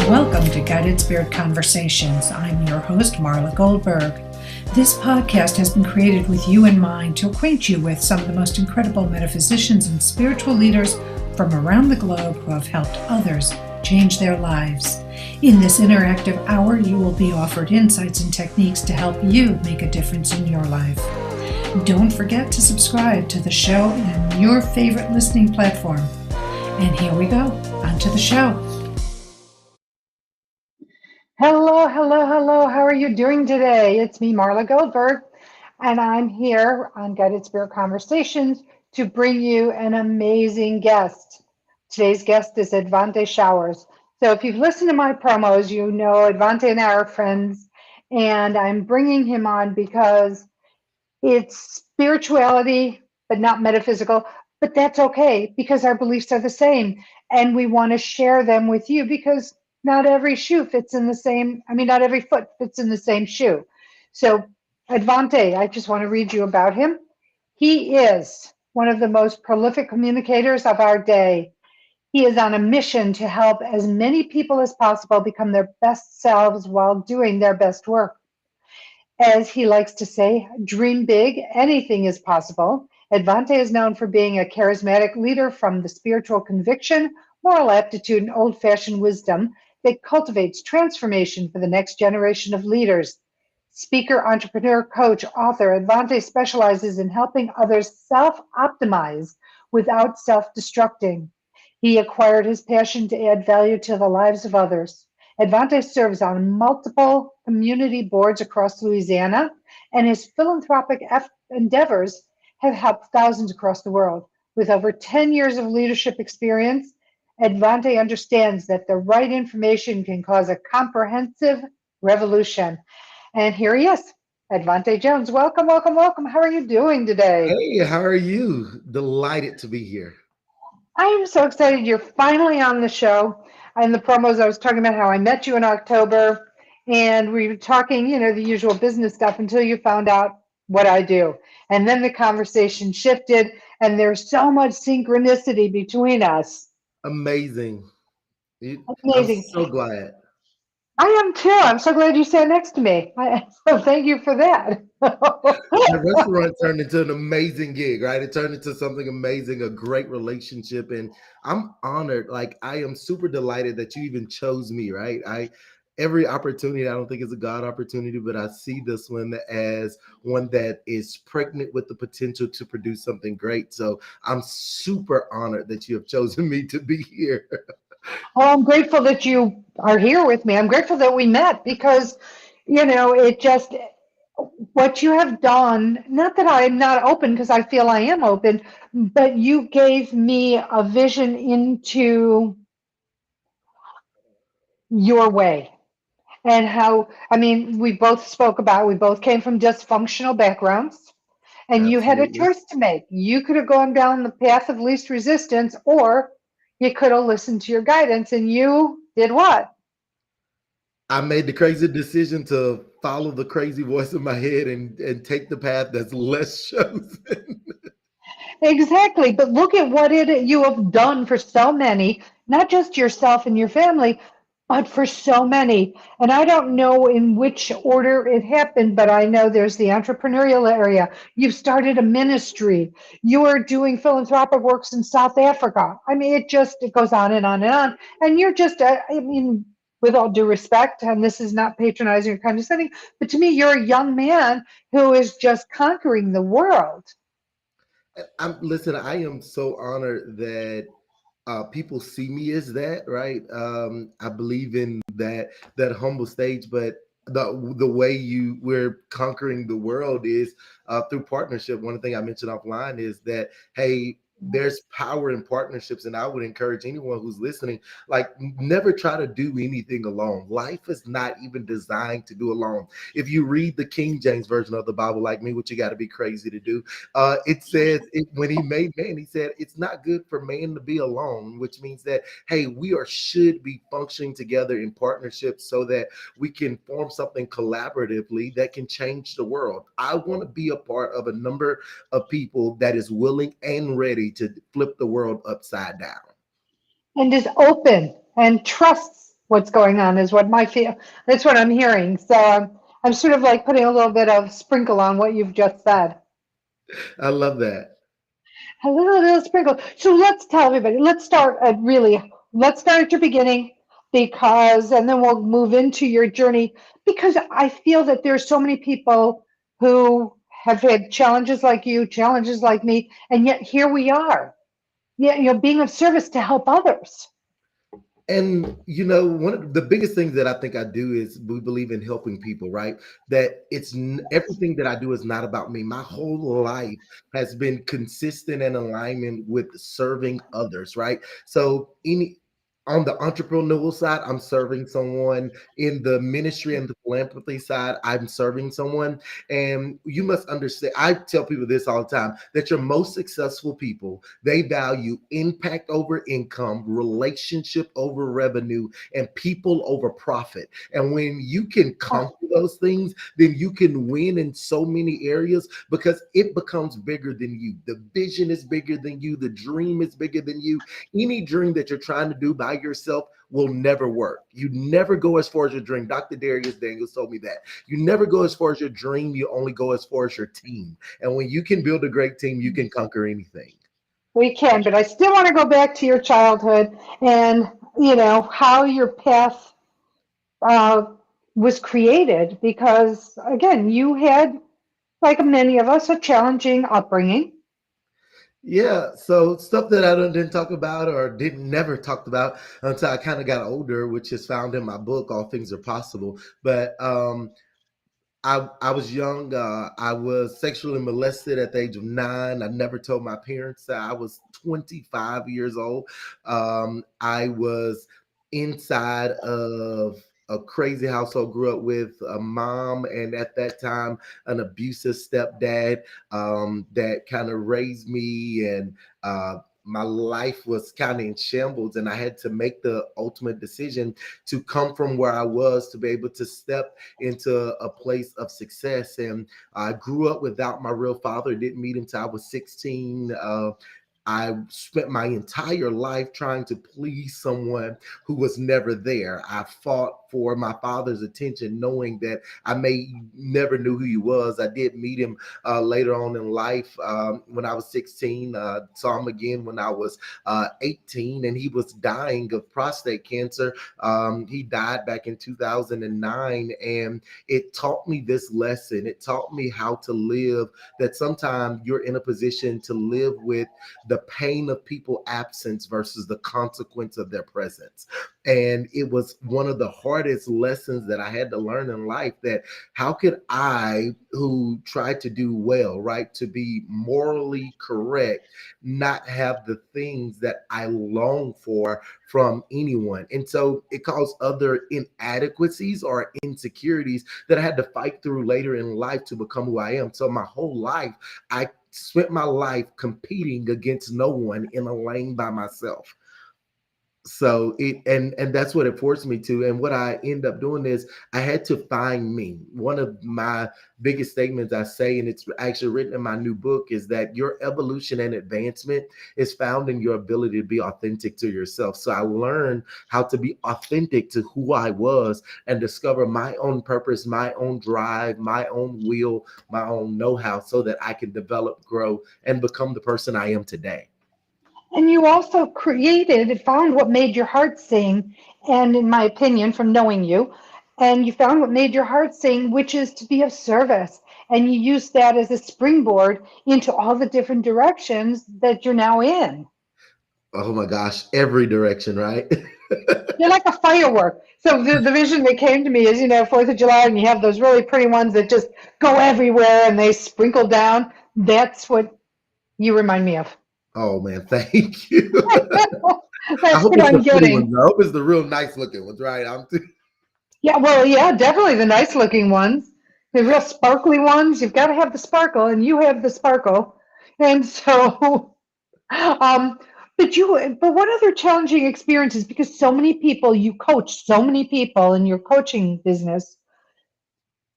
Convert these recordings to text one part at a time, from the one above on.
Welcome to Guided Spirit Conversations. I'm your host, Marla Goldberg. This podcast has been created with you in mind to acquaint you with some of the most incredible metaphysicians and spiritual leaders from around the globe who have helped others change their lives. In this interactive hour, you will be offered insights and techniques to help you make a difference in your life. Don't forget to subscribe to the show in your favorite listening platform. And here we go, on to the show. Hello. How are you doing today? It's me, Marla Goldberg, and I'm here on Guided Spirit Conversations to bring you an amazing guest. Today's guest is Edvante Showers. So if you've listened to my promos, you know Edvante and I are friends, and I'm bringing him on because it's spirituality, but not metaphysical, but that's okay because our beliefs are the same, and we want to share them with you because not every foot fits in the same shoe. So Edvante, I just want to read you about him. He is one of the most prolific communicators of our day. He is on a mission to help as many people as possible become their best selves while doing their best work. As he likes to say, dream big, anything is possible. Edvante is known for being a charismatic leader from the spiritual conviction, moral aptitude, and old-fashioned wisdom that cultivates transformation for the next generation of leaders. Speaker, entrepreneur, coach, author, Edvante specializes in helping others self-optimize without self-destructing. He acquired his passion to add value to the lives of others. Edvante serves on multiple community boards across Louisiana, and his philanthropic endeavors have helped thousands across the world. With over 10 years of leadership experience, Edvante understands that the right information can cause a comprehensive revolution. And here he is, Edvante Jones. Welcome. How are you doing today? Hey, how are you? Delighted to be here. I am so excited you're finally on the show. In the promos, I was talking about how I met you in October, and we were talking, the usual business stuff until you found out what I do. And then the conversation shifted, and there's so much synchronicity between us. Amazing. I'm Amazing. so glad. I am too. I'm so glad you sat next to me. So thank you for that. The restaurant turned into an amazing gig, right? It turned into something amazing, a great relationship. And I'm honored. Like, I am super delighted that you even chose me, right? Every opportunity, I don't think is a God opportunity, but I see this one as one that is pregnant with the potential to produce something great. So I'm super honored that you have chosen me to be here. Well, I'm grateful that you are here with me. I'm grateful that we met because, it just, what you have done, not that I'm not open because I feel I am open, but you gave me a vision into your way and how, we both came from dysfunctional backgrounds and you had a Absolutely. choice to make. You could have gone down the path of least resistance or you could have listened to your guidance, and you did what? I made the crazy decision to follow the crazy voice in my head and take the path that's less chosen. Exactly. But look at what you have done for so many, not just yourself and your family, but for so many. And I don't know in which order it happened, but I know there's the entrepreneurial area. You've started a ministry. You are doing philanthropic works in South Africa. It goes on and on and on. And you're just, with all due respect, and this is not patronizing or condescending, but to me, you're a young man who is just conquering the world. Listen, I am so honored that people see me as that, right? I believe in that humble stage, but the way we're conquering the world is through partnership. One thing I mentioned offline is that, hey, there's power in partnerships, and I would encourage anyone who's listening, like, never try to do anything alone. Life is not even designed to do alone. If you read the King James version of the Bible, like me, which you got to be crazy to do, it says when he made man, he said it's not good for man to be alone, which means that, hey, should be functioning together in partnership so that we can form something collaboratively that can change the world. I want to be a part of a number of people that is willing and ready to flip the world upside down. And is open and trusts what's going on is what my feel. That's what I'm hearing. So I'm sort of like putting a little bit of sprinkle on what you've just said. I love that. A little sprinkle. So let's tell everybody. Let's start at your beginning because, and then we'll move into your journey because I feel that there's so many people who have had challenges like you, challenges like me, and yet here we are. Yeah, being of service to help others. And one of the biggest things that I think I do is we believe in helping people, right? That everything that I do is not about me. My whole life has been consistent and alignment with serving others, right? So any on the entrepreneurial side, I'm serving someone. In the ministry and the philanthropy side, I'm serving someone. And you must understand, I tell people this all the time, that your most successful people, they value impact over income, relationship over revenue, and people over profit. And when you can conquer those things, then you can win in so many areas because it becomes bigger than you. The vision is bigger than you. The dream is bigger than you. Any dream that you're trying to do by yourself will never work. You never go as far as your dream. Dr. Darius Daniels told me that. You never go as far as your dream. You only go as far as your team. And when you can build a great team, you can conquer anything. We can, but I still want to go back to your childhood and, how your path uh, was created because, again, you had, like many of us, a challenging upbringing. Yeah, so stuff that I didn't talk about or didn't never talked about until I kind of got older, which is found in my book, All Things Are Possible. But I was young. I was sexually molested at the age of 9. I never told my parents that I was 25 years old. I was inside of a crazy household, grew up with a mom and at that time an abusive stepdad that kind of raised me, and my life was kind of in shambles, and I had to make the ultimate decision to come from where I was to be able to step into a place of success. And I grew up without my real father, didn't meet him till I was 16. I spent my entire life trying to please someone who was never there. I fought for my father's attention, knowing that I may never knew who he was. I did meet him later on in life when I was 16. Saw him again when I was 18, and he was dying of prostate cancer. He died back in 2009, and it taught me this lesson. It taught me how to live, that sometimes you're in a position to live with the pain of people absence versus the consequence of their presence. And it was one of the hardest lessons that I had to learn in life, that how could I, who tried to do well, right, to be morally correct, not have the things that I long for from anyone. And so it caused other inadequacies or insecurities that I had to fight through later in life to become who I am. So my whole life, I spent my life competing against no one in a lane by myself. So and that's what it forced me to. And what I end up doing is I had to find me. One of my biggest statements I say, and it's actually written in my new book, is that your evolution and advancement is found in your ability to be authentic to yourself. So I learned how to be authentic to who I was and discover my own purpose, my own drive, my own will, my own know-how, so that I can develop, grow, and become the person I am today. And you also created and found what made your heart sing. And in my opinion, from knowing you, and you found what made your heart sing, which is to be of service. And you used that as a springboard into all the different directions that you're now in. Oh my gosh, every direction, right? You're like a firework. So the vision that came to me is, 4th of July, and you have those really pretty ones that just go everywhere and they sprinkle down. That's what you remind me of. Oh man, thank you. I That's hope what it's the I'm pretty ones. getting. I hope it's the real nice looking ones, right? Yeah, well, yeah, definitely the nice looking ones. The real sparkly ones. You've got to have the sparkle, and you have the sparkle. And so, um, but what other challenging experiences? Because so many people, you coach so many people in your coaching business.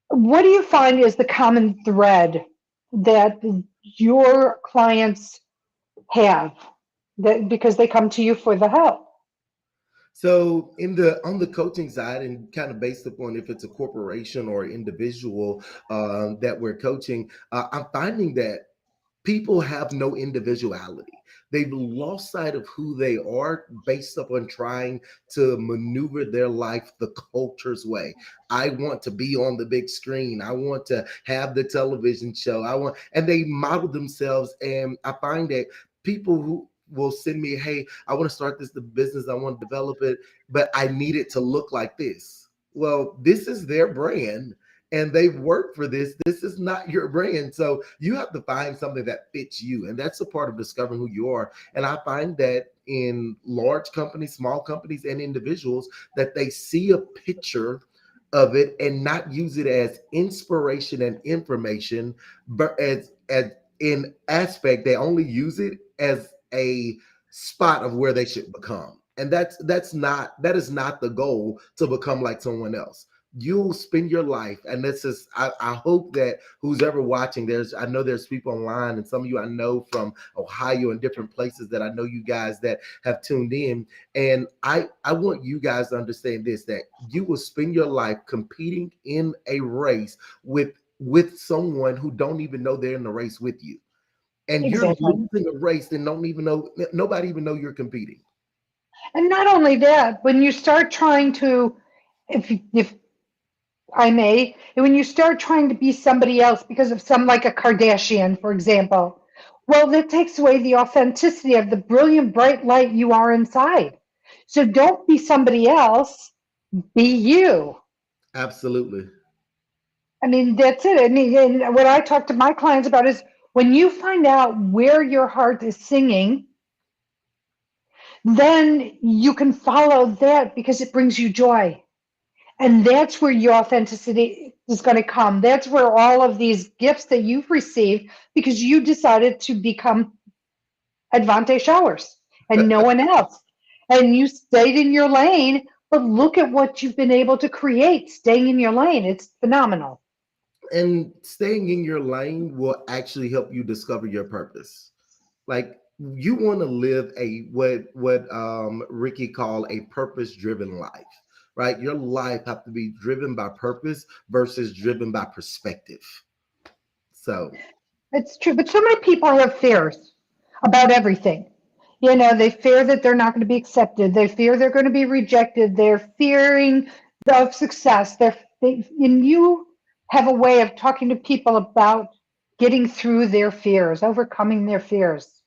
What do you find is the common thread that your clients have that because they come to you for the help? So in the on the coaching side, and kind of based upon if it's a corporation or individual that we're coaching, I'm finding that people have no individuality. They've lost sight of who they are based upon trying to maneuver their life the culture's way. I want to be on the big screen. I want to have the television show. And they model themselves. And I find that people who will send me, hey, I want to start this the business, I want to develop it, but I need it to look like this. Well, this is their brand and they've worked for this. This is not your brand. So you have to find something that fits you. And that's a part of discovering who you are. And I find that in large companies, small companies, and individuals, that they see a picture of it and not use it as inspiration and information, but as in aspect, they only use it as a spot of where they should become. And that is not the goal, to become like someone else. You'll spend your life, and this is I hope that who's ever watching, I know there's people online, and some of you I know from Ohio and different places that I know you guys that have tuned in. And I want you guys to understand this, that you will spend your life competing in a race with someone who don't even know they're in the race with you. And you're Exactly. losing a race and don't even know, nobody even know you're competing. And not only that, when you start trying to, if I may, when you start trying to be somebody else because of some, like a Kardashian, for example, well, that takes away the authenticity of the brilliant, bright light you are inside. So don't be somebody else, be you. Absolutely. I mean, that's it. I mean, and what I talk to my clients about is when you find out where your heart is singing, then you can follow that because it brings you joy. And that's where your authenticity is going to come. That's where all of these gifts that you've received, because you decided to become Edvante Showers and no one else. And you stayed in your lane, but look at what you've been able to create staying in your lane. It's phenomenal. And staying in your lane will actually help you discover your purpose. Like, you want to live a what Ricky called a purpose driven life, right? Your life have to be driven by purpose versus driven by perspective. So It's true. But so many people have fears about everything. You know, they fear that they're not going to be accepted. They fear they're going to be rejected. They're fearing of success. And you have a way of talking to people about getting through their fears, overcoming their fears.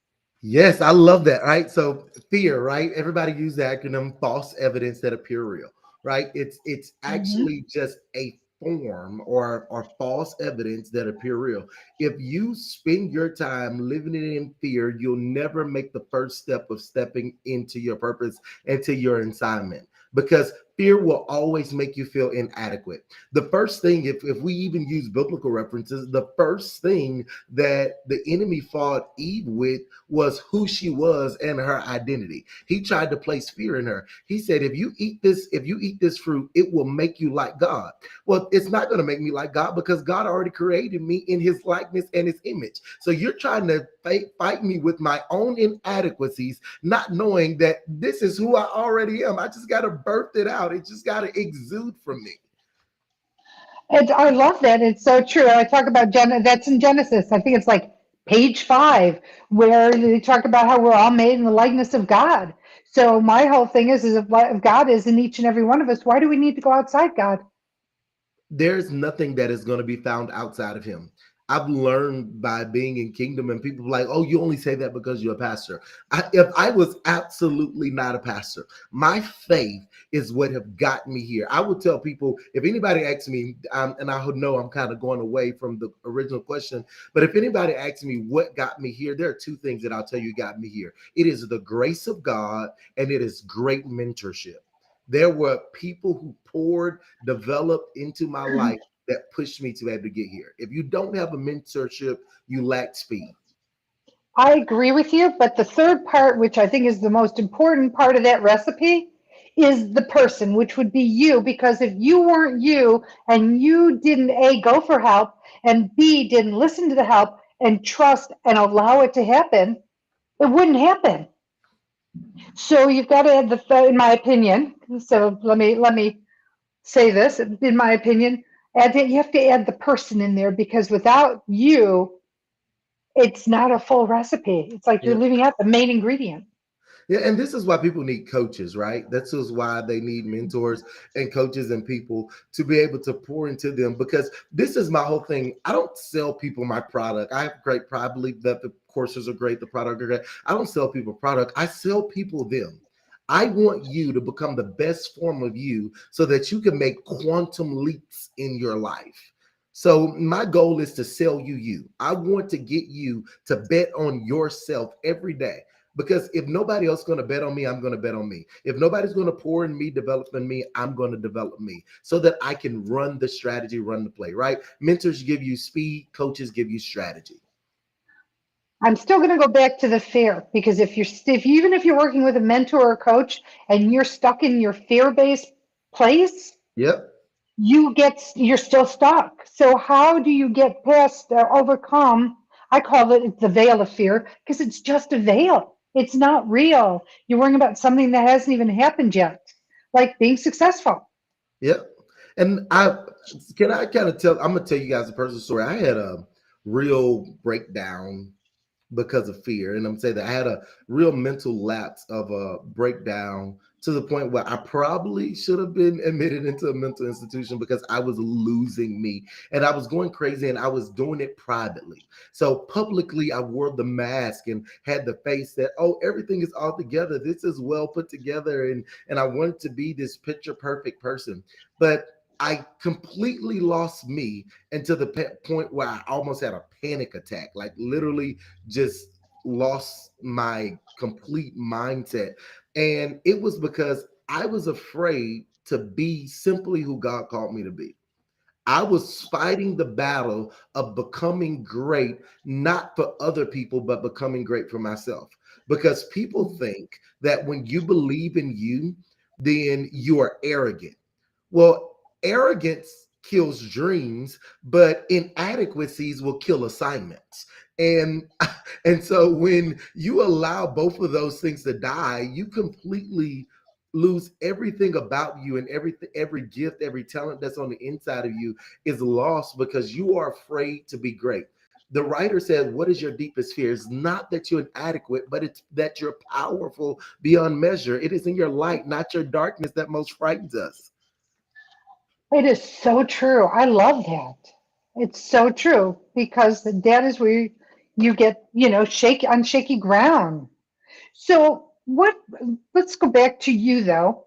yes, I love that. Right. So fear, right? Everybody use the acronym false evidence that appear real, right? It's Mhm. actually just a form or false evidence that appear real. If you spend your time living in fear, you'll never make the first step of stepping into your purpose, into your assignment, because fear will always make you feel inadequate. The first thing, if we even use biblical references, the first thing that the enemy fought Eve with was who she was and her identity. He tried to place fear in her. He said, if you eat this fruit, it will make you like God. Well, it's not going to make me like God, because God already created me in his likeness and his image. So you're trying to fight me with my own inadequacies, not knowing that this is who I already am. I just got to birth it out. It just got to exude from me. And I love that. It's so true. I talk about that's in Genesis. I think it's like page 5, where they talk about how we're all made in the likeness of God. So my whole thing is if God is in each and every one of us, why do we need to go outside God? There's nothing that is going to be found outside of him. I've learned by being in kingdom, and people are like, oh, you only say that because you're a pastor. If I was absolutely not a pastor, my faith is what have gotten me here. I would tell people, if anybody asks me, and I know I'm kind of going away from the original question, but if anybody asks me what got me here, there are two things that I'll tell you got me here. It is the grace of God, and it is great mentorship. There were people who poured, developed into my life that pushed me to be able to get here. If you don't have a mentorship, you lack speed. I agree with you, but the third part, which I think is the most important part of that recipe, is the person, which would be you. Because if you weren't you and you didn't A, go for help, and B, didn't listen to the help and trust and allow it to happen, it wouldn't happen. So you've got to add in my opinion. So let me say this. In my opinion, you have to add the person in there because without you, it's not a full recipe. It's like you're Yeah. leaving out the main ingredient. Yeah, and this is why people need coaches, right? This is why they need mentors and coaches and people to be able to pour into them, because this is my whole thing. I don't sell people my product. I have great pride, I believe that the courses are great, the product are great. I don't sell people product. I sell people them. I want you to become the best form of you so that you can make quantum leaps in your life. So my goal is to sell you you. I want to get you to bet on yourself every day. Because if nobody else is going to bet on me, I'm going to bet on me. If nobody's going to pour in me, develop in me, I'm going to develop me so that I can run the strategy, run the play, right? Mentors give you speed, coaches give you strategy. I'm still going to go back to the fear because if even if you're working with a mentor or coach and you're stuck in your fear-based place, Yep. you're still stuck. So how do you get past or overcome? I call it the veil of fear because it's just a veil. It's not real. You're worrying about something that hasn't even happened yet, like being successful. Yep. And I kind of tell, I'm going to tell you guys a personal story. I had a real breakdown because of fear. And I'm saying that I had a real mental lapse of a breakdown to the point where I probably should have been admitted into a mental institution because I was losing me and I was going crazy and I was doing it privately. So publicly, I wore the mask and had the face that, oh, everything is all together. This is well put together. And I wanted to be this picture perfect person. But I completely lost me and to the point where I almost had a panic attack, like literally just lost my complete mindset. And it was because I was afraid to be simply who God called me to be. I was fighting the battle of becoming great, not for other people, but becoming great for myself. Because people think that when you believe in you, then you are arrogant. Well, arrogance kills dreams, but inadequacies will kill assignments. And and so when you allow both of those things to die, you completely lose everything about you, and every gift, every talent that's on the inside of you is lost because you are afraid to be great. The writer said, what is your deepest fear? It's not that you're inadequate, but it's that you're powerful beyond measure. It is in your light, not your darkness, that most frightens us. It is so true. I love that. It's so true because that is where you get, shake on shaky ground. So let's go back to you though,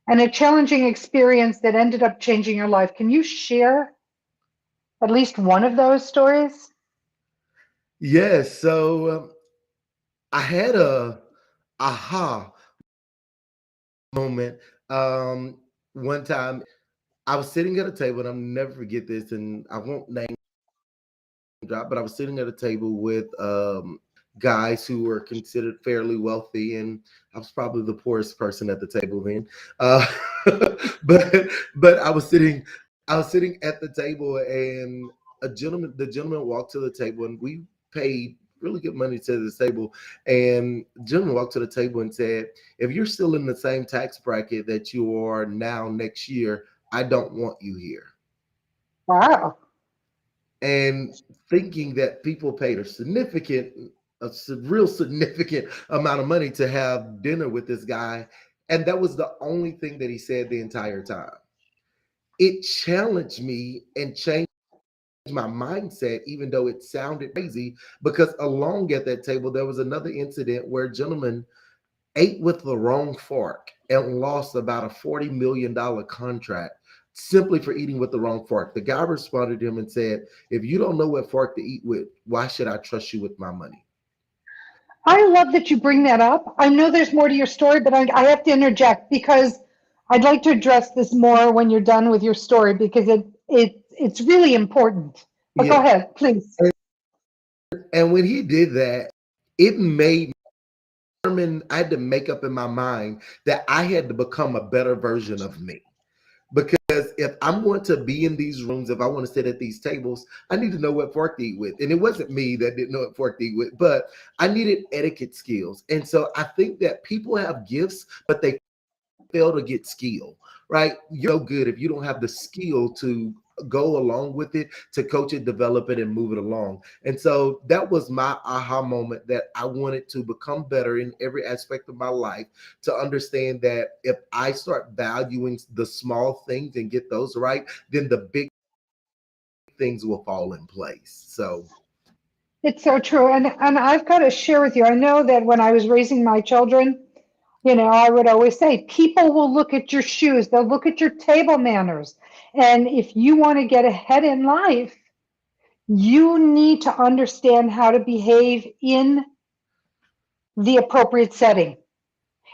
and a challenging experience that ended up changing your life. Can you share at least one of those stories? Yes. So I had a aha moment. One time I was sitting at a table, and I'll never forget this, and I won't name drop, but I was sitting at a table with guys who were considered fairly wealthy, and I was probably the poorest person at the table then. Uh, but I was sitting at the table, and the gentleman walked to the table, and we paid really good money to this table. And the gentleman walked to the table and said, "If you're still in the same tax bracket that you are now next year, I don't want you here." Wow. And thinking that people paid real significant amount of money to have dinner with this guy, and that was the only thing that he said the entire time. It challenged me and changed my mindset, even though it sounded crazy, because along at that table there was another incident where a gentleman ate with the wrong fork and lost about a $40 million contract simply for eating with the wrong fork. The guy responded to him and said, "If you don't know what fork to eat with, why should I trust you with my money?" I love that you bring that up. I know there's more to your story, but I have to interject because I'd like to address this more when you're done with your story because it's really important. But go Yeah. ahead, please. And when he did that, it made I had to make up in my mind that I had to become a better version of me. Because if I'm going to be in these rooms, if I want to sit at these tables, I need to know what fork to eat with. And it wasn't me that didn't know what fork to eat with, but I needed etiquette skills. And so I think that people have gifts, but they fail to get skill, right? You're no good if you don't have the skill to go along with it, to coach it, develop it, and move it along. And so that was my aha moment, that I wanted to become better in every aspect of my life, to understand that if I start valuing the small things and get those right, then the big things will fall in place. So It's so true. And I've got to share with you, I know that when I was raising my children, I would always say, people will look at your shoes, they'll look at your table manners. And if you want to get ahead in life, you need to understand how to behave in the appropriate setting.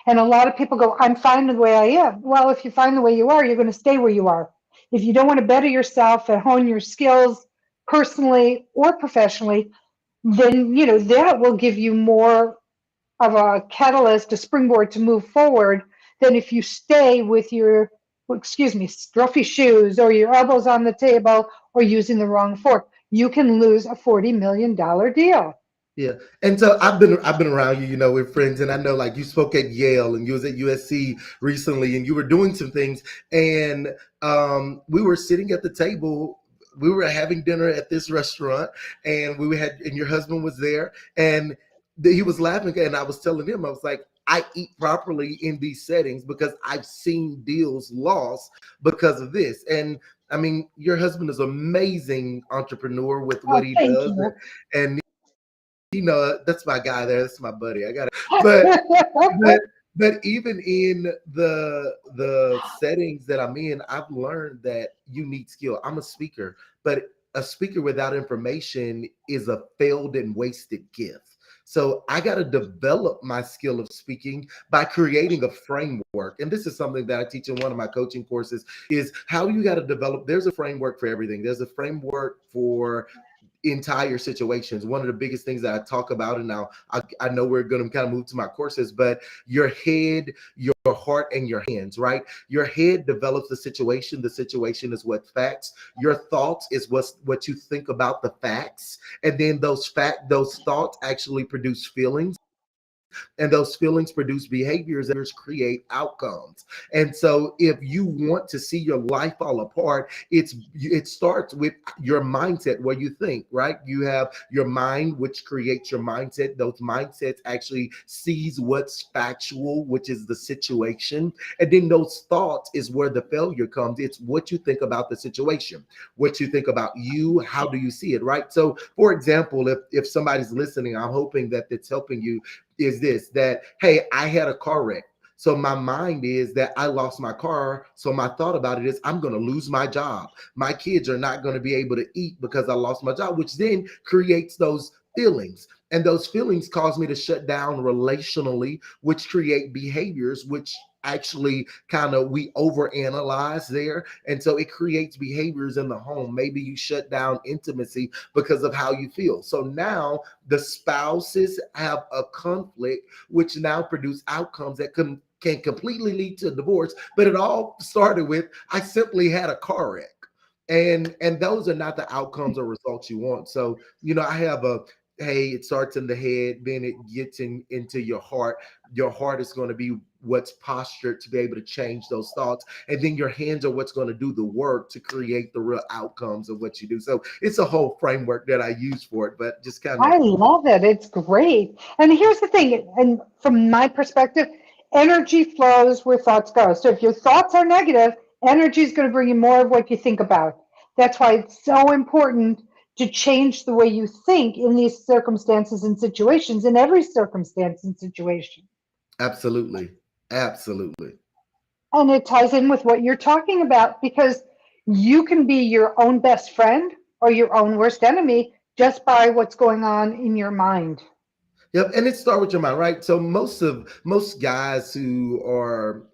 And a lot of people go, I'm fine the way I am. Well, if you find the way you are, you're going to stay where you are. If you don't want to better yourself and hone your skills personally or professionally, then that will give you more of a catalyst, a springboard to move forward than if you stay with your, excuse me, scruffy shoes or your elbows on the table or using the wrong fork. You can lose a $40 million deal. yeah, and so I've been around you, with friends, and I know like you spoke at Yale and you was at USC recently, and you were doing some things, and we were sitting at the table. We were having dinner at this restaurant, and and your husband was there, and he was laughing, and I was telling him, I was like, I eat properly in these settings because I've seen deals lost because of this. And I mean, your husband is an amazing entrepreneur with what Oh, he thank does, you. and that's my guy there. That's my buddy. I got it. But but even in the settings that I'm in, I've learned that you need skill. I'm a speaker, but a speaker without information is a failed and wasted gift. So I got to develop my skill of speaking by creating a framework. And this is something that I teach in one of my coaching courses, is how you got to develop. There's a framework for everything. There's a framework for entire situations. One of the biggest things that I talk about, and now I know we're going to kind of move to my courses, but your head, your heart, and your hands, right? Your head develops the situation. The situation is what facts. Your thoughts is what you think about the facts, and then those thoughts actually produce feelings, and those feelings produce behaviors that create outcomes. And so if you want to see your life fall apart, it starts with your mindset, where you think, right? You have your mind, which creates your mindset. Those mindsets actually sees what's factual, which is the situation, and then those thoughts is where the failure comes. It's what you think about the situation, what you think about you, how do you see it, right? So for example, if somebody's listening, I'm hoping that it's helping you, is this, that, hey, I had a car wreck. So my mind is that I lost my car. So my thought about it is I'm going to lose my job. My kids are not going to be able to eat because I lost my job, which then creates those feelings. And those feelings cause me to shut down relationally, which create behaviors, which actually kind of we overanalyze there. And so it creates behaviors in the home. Maybe you shut down intimacy because of how you feel. So now the spouses have a conflict, which now produce outcomes that can completely lead to divorce. But it all started with, I simply had a car wreck. And those are not the outcomes or results you want. So, I have a, hey, it starts in the head, then it gets into your heart. Your heart is going to be what's postured to be able to change those thoughts, and then your hands are what's going to do the work to create the real outcomes of what you do. So it's a whole framework that I use for it, but just kind of. I love it. It's great. And here's the thing, and from my perspective, energy flows where thoughts go. So if your thoughts are negative, energy is going to bring you more of what you think about. That's why it's so important to change the way you think in these circumstances and situations, in every circumstance and situation. Absolutely. Absolutely. And it ties in with what you're talking about because you can be your own best friend or your own worst enemy just by what's going on in your mind. Yep, and it starts with your mind, right? So most guys who are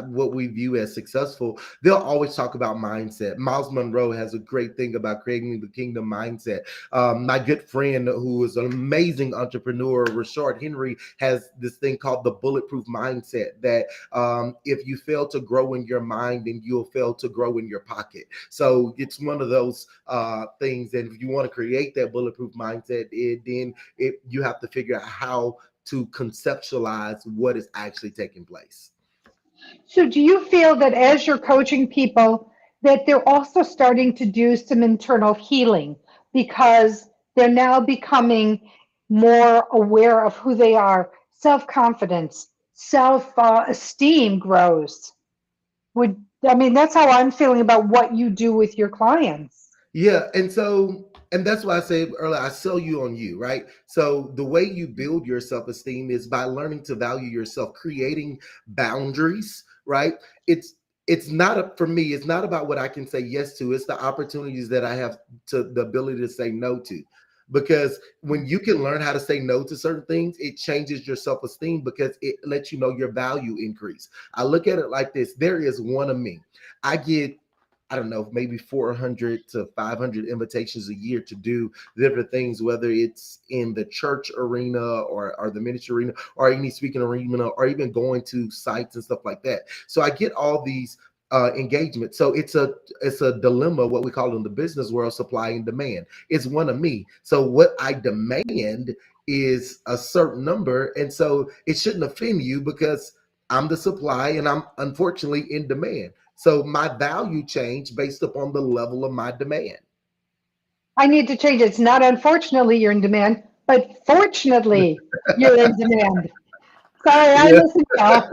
what we view as successful, they'll always talk about mindset. Miles Monroe has a great thing about creating the kingdom mindset. My good friend, who is an amazing entrepreneur, Rashard Henry, has this thing called the bulletproof mindset, that if you fail to grow in your mind, then you'll fail to grow in your pocket. So it's one of those things. And if you want to create that bulletproof mindset, you have to figure out how to conceptualize what is actually taking place. So do you feel that as you're coaching people, that they're also starting to do some internal healing because they're now becoming more aware of who they are, self-confidence, self-esteem grows? Would I mean that's how I'm feeling about what you do with your clients. Yeah, and that's why I said earlier, I sell you on you, right? So the way you build your self-esteem is by learning to value yourself, creating boundaries, right? It's not for me, it's not about what I can say yes to, it's the opportunities that I have, to the ability to say no to. Because when you can learn how to say no to certain things, it changes your self-esteem because it lets you know your value increase. I look at it like this: there is one of me. I get, I don't know, maybe 400 to 500 invitations a year to do different things, whether it's in the church arena or the ministry arena or any speaking arena or even going to sites and stuff like that. So I get all these engagement. So it's a dilemma, what we call in the business world, supply and demand. It's one of me. So what I demand is a certain number, and so it shouldn't offend you because I'm the supply and I'm unfortunately in demand. So my value changed based upon the level of my demand. I need to change it. It's not unfortunately you're in demand, but fortunately you're in demand. Sorry, I Yeah, listen now.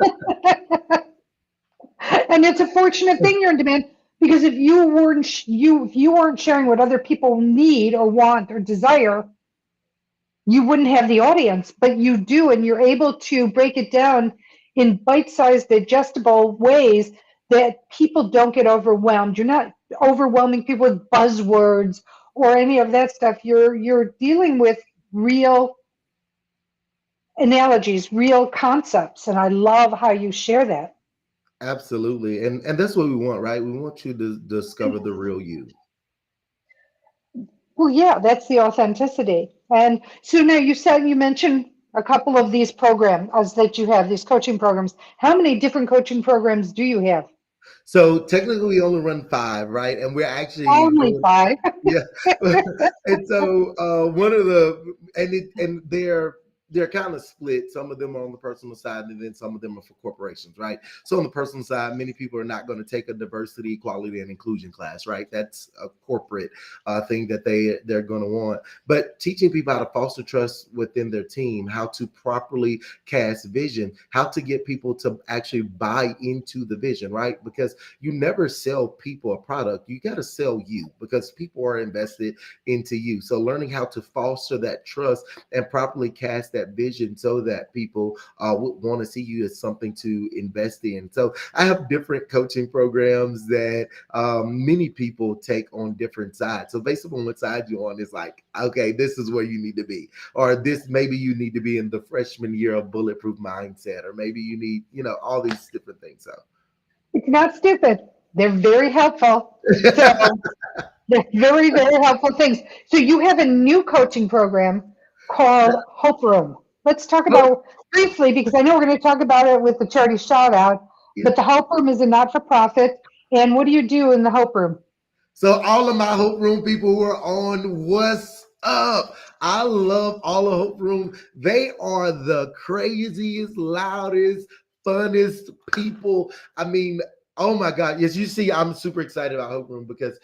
And it's a fortunate thing you're in demand because if you weren't if you weren't sharing what other people need or want or desire, you wouldn't have the audience, but you do, and you're able to break it down in bite-sized, digestible ways that people don't get overwhelmed. You're not overwhelming people with buzzwords or any of that stuff. You're dealing with real analogies, real concepts, and I love how you share that. absolutely. And that's what we want, right? We want you to discover the real you. Well, yeah, that's the authenticity. And so now you said you mentioned a couple of these programs that you have, these coaching programs. How many different coaching programs do you have? So technically we only run five, right? And we're actually Only going, five. yeah. And so one of the and they're kind of split. Some of them are on the personal side, and then some of them are for corporations, right? So on the personal side, many people are not going to take a diversity, equality, and inclusion class, right? That's a corporate thing that they're going to want. But teaching people how to foster trust within their team, how to properly cast vision, how to get people to actually buy into the vision, right? Because you never sell people a product. You got to sell you because people are invested into you. So learning how to foster that trust and properly cast that vision so that people would want to see you as something to invest in. So I have different coaching programs that many people take on different sides. So based upon what side you're on, it's like, okay, this is where you need to be. Or this, maybe you need to be in the freshman year of bulletproof mindset, or maybe you need, all these different things. So It's not stupid. They're very helpful. So they're very, very helpful things. So you have a new coaching program called Hope Room. Let's talk about briefly, because I know we're going to talk about it with the charity shout out, yeah. but the Hope Room is a not for profit. And what do you do in the Hope Room? So all of my Hope Room people who are on, what's up? I love all of Hope Room. They are the craziest, loudest, funnest people. I mean, oh my God. Yes, you see, I'm super excited about Hope Room because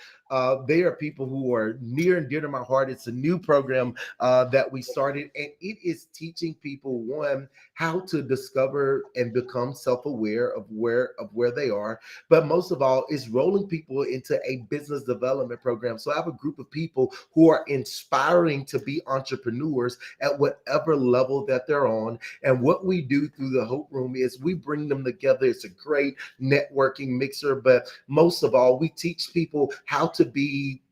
they are people who are near and dear to my heart. It's a new program that we started, and it is teaching people, one, how to discover and become self-aware of where they are, but most of all is rolling people into a business development program. So I have a group of people who are inspiring to be entrepreneurs at whatever level that they're on. And what we do through the Hope Room is we bring them together. It's a great networking mixer, but most of all, we teach people how to be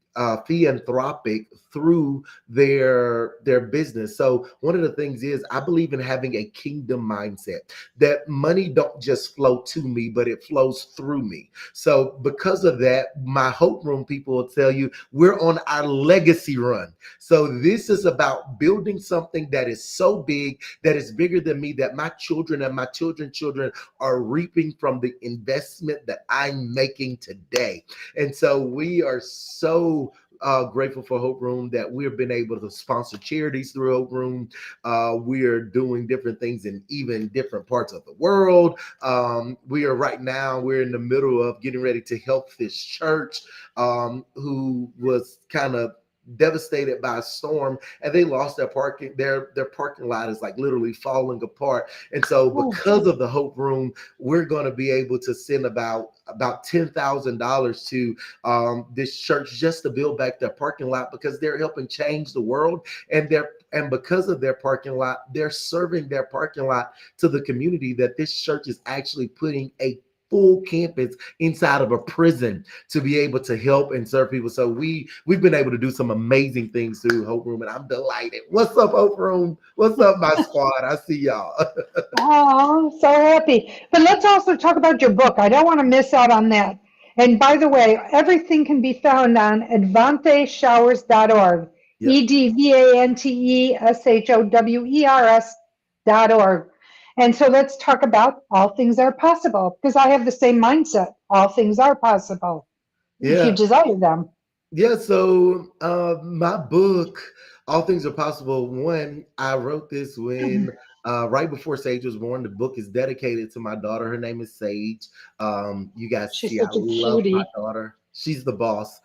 philanthropic through their business. So one of the things is I believe in having a kingdom mindset, that money don't just flow to me, but it flows through me. So because of that, my Hope Room people will tell you we're on our legacy run. So this is about building something that is so big, that is bigger than me, that my children and my children's children are reaping from the investment that I'm making today. And so we are so grateful for Hope Room that we've been able to sponsor charities through Hope Room. We are doing different things in even different parts of the world. We are right now, we're in the middle of getting ready to help this church who was kind of devastated by a storm, and they lost their parking lot is like literally falling apart. And so because of the Hope Room, we're going to be able to send about $10,000 to this church just to build back their parking lot, because they're helping change the world. And because of their parking lot, they're serving their parking lot to the community, that this church is actually putting a full campus inside of a prison to be able to help and serve people. So we've been able to do some amazing things through Hope Room, and I'm delighted. What's up, Hope Room? What's up, my squad? I see y'all. Oh, I'm so happy. But let's also talk about your book. I don't want to miss out on that. And by the way, everything can be found on advanteshowers.org. Yep. EDVANTESHOWERS.org. And so let's talk about all things are possible, because I have the same mindset. All things are possible if you Yeah. desire them. Yeah, so my book, All Things Are Possible. One, I wrote this when right before Sage was born. The book is dedicated to my daughter. Her name is Sage. You guys She's see, I such a love my cutie. daughter. She's the boss.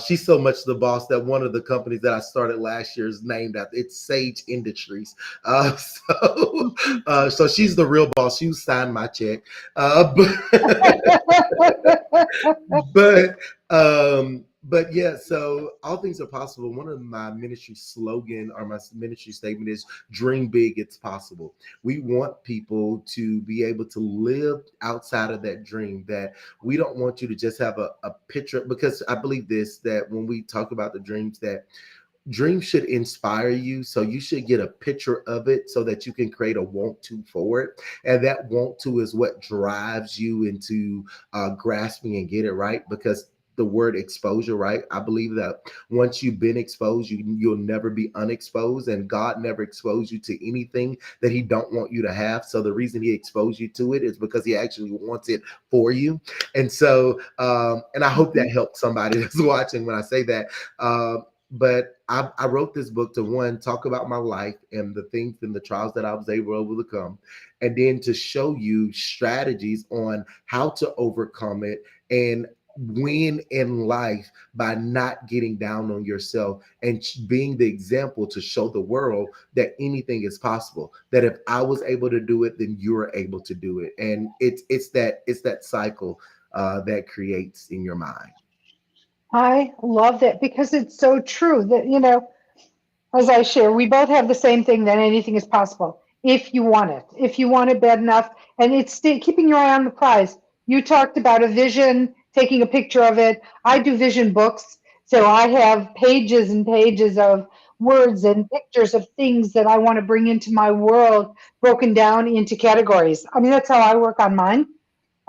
She's so much the boss that one of the companies that I started last year is named after. It's Sage Industries. So she's the real boss. She signed my check. But but yeah, so all things are possible. One of my ministry slogan or my ministry statement is dream big, it's possible. We want people to be able to live outside of that dream, that we don't want you to just have a picture, because I believe this, that when we talk about the dreams, that dreams should inspire you. So you should get a picture of it so that you can create a want to for it. And that want to is what drives you into grasping and get it right. Because the word exposure, right? I believe that once you've been exposed, you'll never be unexposed, and God never exposed you to anything that He don't want you to have. So the reason He exposed you to it is because He actually wants it for you. And so, and I hope that helps somebody that's watching when I say that. But I wrote this book to, one, talk about my life and the things and the trials that I was able to overcome, and then to show you strategies on how to overcome it and win in life by not getting down on yourself, and being the example to show the world that anything is possible. That if I was able to do it, then you're able to do it. And it's that cycle that creates in your mind. I love that because it's so true that, as I share, we both have the same thing, that anything is possible if you want it, if you want it bad enough. And it's keeping your eye on the prize. You talked about a vision, taking a picture of it. I do vision books. So I have pages and pages of words and pictures of things that I want to bring into my world, broken down into categories. I mean, that's how I work on mine,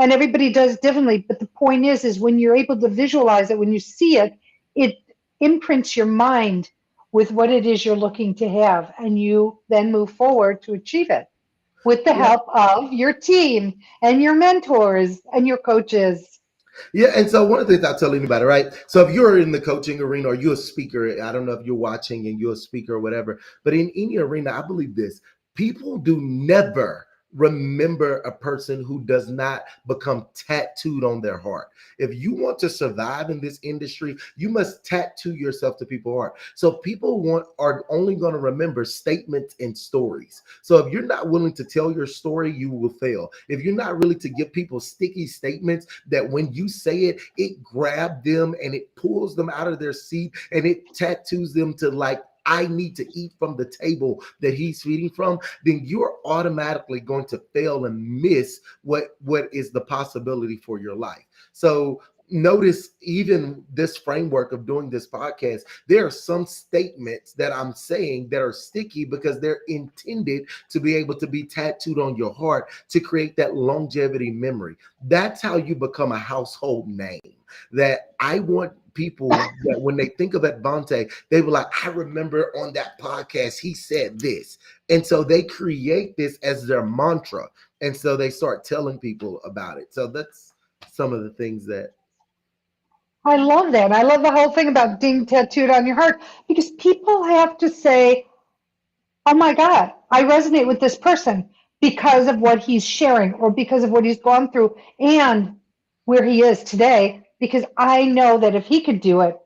and everybody does differently. But the point is when you're able to visualize it, when you see it, it imprints your mind with what it is you're looking to have, and you then move forward to achieve it with the Yeah. help of your team and your mentors and your coaches. Yeah, and so one of the things I tell anybody, right? So if you're in the coaching arena or you're a speaker, I don't know if you're watching and you're a speaker or whatever, but in any arena, I believe this: people do never remember a person who does not become tattooed on their heart. If you want to survive in this industry, you must tattoo yourself to people's heart. So people are only going to remember statements and stories. So if you're not willing to tell your story, you will fail. If you're not really to give people sticky statements that when you say it, it grabs them and it pulls them out of their seat and it tattoos them to, like, I need to eat from the table that he's feeding from, then you're automatically going to fail and miss what is the possibility for your life. So notice even this framework of doing this podcast, there are some statements that I'm saying that are sticky because they're intended to be able to be tattooed on your heart to create that longevity memory. That's how you become a household name. That I want people that when they think of Edvante, they were like, I remember on that podcast, he said this. And so they create this as their mantra. And so they start telling people about it. So that's some of the things that. I love that. I love the whole thing about being tattooed on your heart because people have to say, oh my God, I resonate with this person because of what he's sharing or because of what he's gone through and where he is today. Because I know that if he could do it,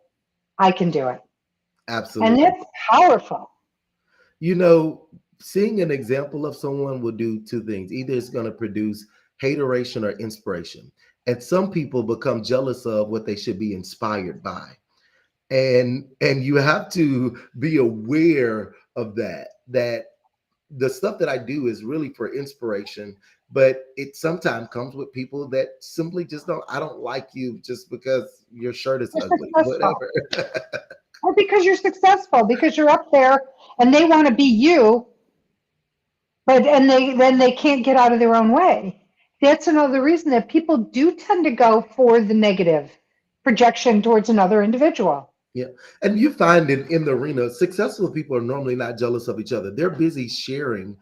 I can do it. And Absolutely. that's powerful. You know, seeing an example of someone will do two things. Either it's going to produce hateration or inspiration. And some people become jealous of what they should be inspired by. And you have to be aware of that the stuff that I do is really for inspiration, but it sometimes comes with people that simply just don't. I don't like you just because your shirt is You're ugly, successful. whatever. Or because you're successful, because you're up there and they want to be you, but and they can't get out of their own way. That's another reason that people do tend to go for the negative projection towards another individual. Yeah. And you find in the arena, successful people are normally not jealous of each other. They're busy sharing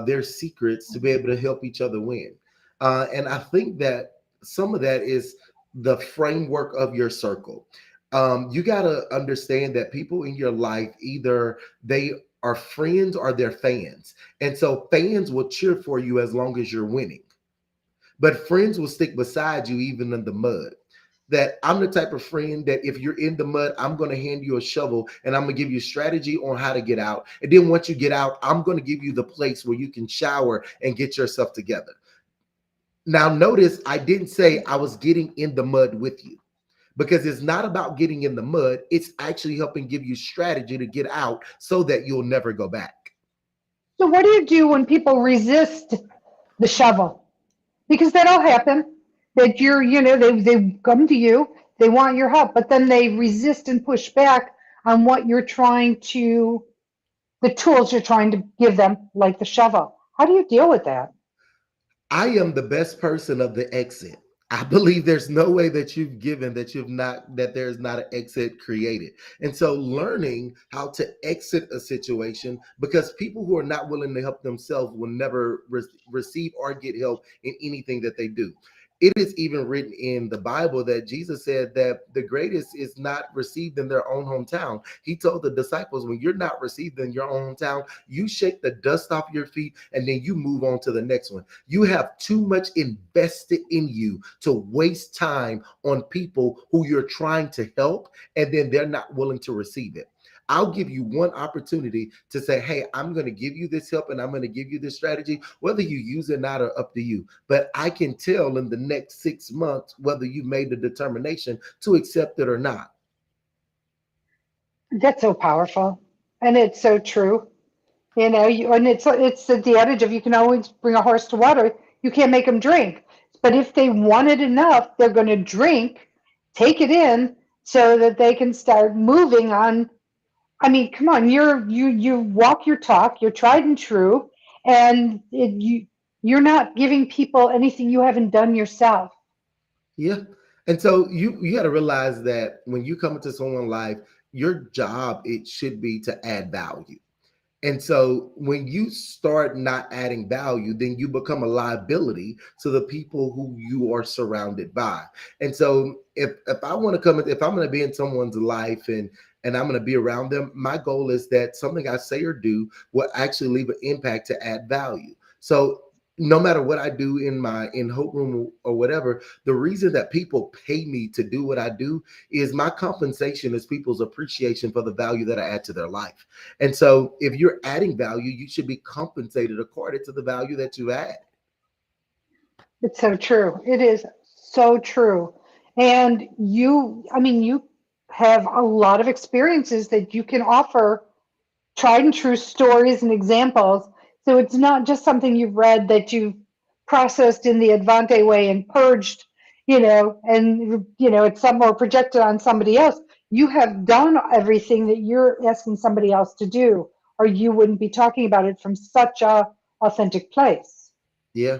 their secrets to be able to help each other win. And I think that some of that is the framework of your circle. You got to understand that people in your life, either they are friends or they're fans. And so fans will cheer for you as long as you're winning. But friends will stick beside you even in the mud. That I'm the type of friend that if you're in the mud, I'm going to hand you a shovel and I'm going to give you strategy on how to get out. And then once you get out, I'm going to give you the place where you can shower and get yourself together. Now, notice I didn't say I was getting in the mud with you because it's not about getting in the mud. It's actually helping give you strategy to get out so that you'll never go back. So what do you do when people resist the shovel? Because that'll happen. That they come to you, they want your help, but then they resist and push back on what you're trying to, the tools you're trying to give them, like the shovel. How do you deal with that? I am the best person of the exit. I believe there's no way that you've given that you've not that there's not an exit created. And so learning how to exit a situation because people who are not willing to help themselves will never receive or get help in anything that they do. It is even written in the Bible that Jesus said that the greatest is not received in their own hometown. He told the disciples, when you're not received in your own hometown, you shake the dust off your feet and then you move on to the next one. You have too much invested in you to waste time on people who you're trying to help and then they're not willing to receive it. I'll give you one opportunity to say, hey, I'm going to give you this help and I'm going to give you this strategy. Whether you use it or not are up to you. But I can tell in the next 6 months whether you made the determination to accept it or not. That's so powerful, and it's so true. And it's the adage of you can always bring a horse to water. You can't make them drink, but if they want it enough, they're going to drink, take it in, so that they can start moving on. I mean, come on, you walk your talk, you're tried and true, and you're not giving people anything you haven't done yourself. Yeah. And so you got to realize that when you come into someone's life, your job, it should be to add value. And so when you start not adding value, then you become a liability to the people who you are surrounded by. And so if I want to come, if I'm going to be in someone's life and I'm going to be around them, my goal is that something I say or do will actually leave an impact to add value. So no matter what I do in Hope Room or whatever, the reason that people pay me to do what I do is my compensation is people's appreciation for the value that I add to their life. And so if you're adding value, you should be compensated according to the value that you add. It's so true. It is so true. And I mean, you have a lot of experiences that you can offer, tried and true stories and examples. So it's not just something you've read that you've processed in the Edvante way and purged and it's some more projected on somebody else. You have done everything that you're asking somebody else to do, or you wouldn't be talking about it from such a authentic place. Yeah.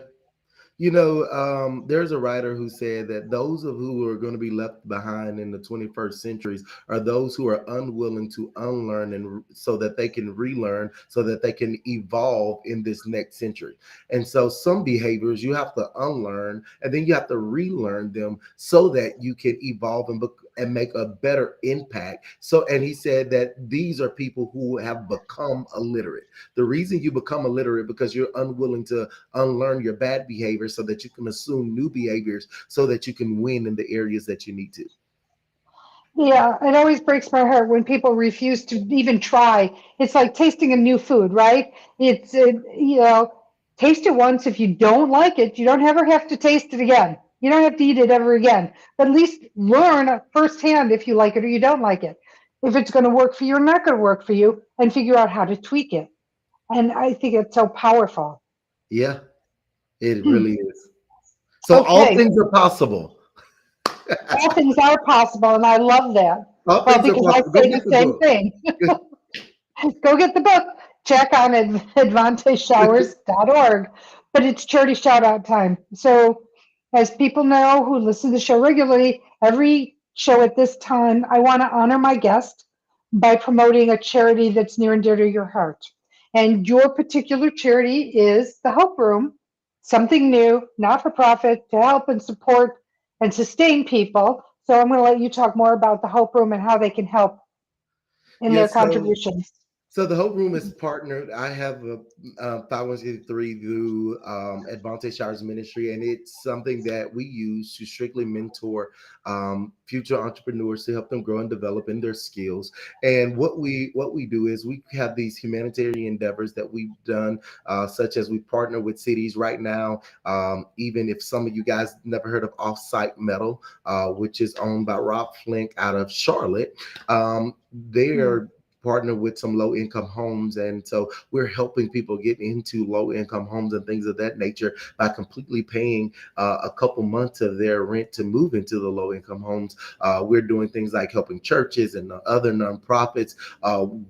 There's a writer who said that those of who are going to be left behind in the 21st centuries are those who are unwilling to unlearn and so that they can relearn, so that they can evolve in this next century. And so some behaviors you have to unlearn and then you have to relearn them so that you can evolve and make a better impact. So, and he said that these are people who have become illiterate. The reason you become illiterate because you're unwilling to unlearn your bad behaviors so that you can assume new behaviors so that you can win in the areas that you need to. Yeah, it always breaks my heart when people refuse to even try. It's like tasting a new food, right? Taste it once. If you don't like it, you don't ever have to taste it again. You don't have to eat it ever again. But at least learn firsthand if you like it or you don't like it. If it's going to work for you or not going to work for you, and figure out how to tweak it. And I think it's so powerful. Yeah, it really is. So all Okay, things are possible. all things are possible, and I love that. All Well, things are because I possible. Go say the get the same book. thing. Go get the book. Check on AdvanteShowers.org. But it's charity shout out time. So, as people know who listen to the show regularly, every show at this time, I want to honor my guest by promoting a charity that's near and dear to your heart. And your particular charity is the Hope Room, something new, not for profit, to help and support and sustain people. So, I'm going to let you talk more about the Hope Room and how they can help in their Yes. contributions. So the Hope Room is partnered. I have a 501c3 through Edvante Showers Ministry, and it's something that we use to strictly mentor future entrepreneurs to help them grow and develop in their skills. And what we do is we have these humanitarian endeavors that we've done, such as we partner with cities right now. Even if some of you guys never heard of Offsite Metal, which is owned by Rob Flink out of Charlotte, Hmm. they're partner with some low income homes. And so we're helping people get into low income homes and things of that nature by completely paying a couple months of their rent to move into the low income homes. We're doing things like helping churches and other nonprofits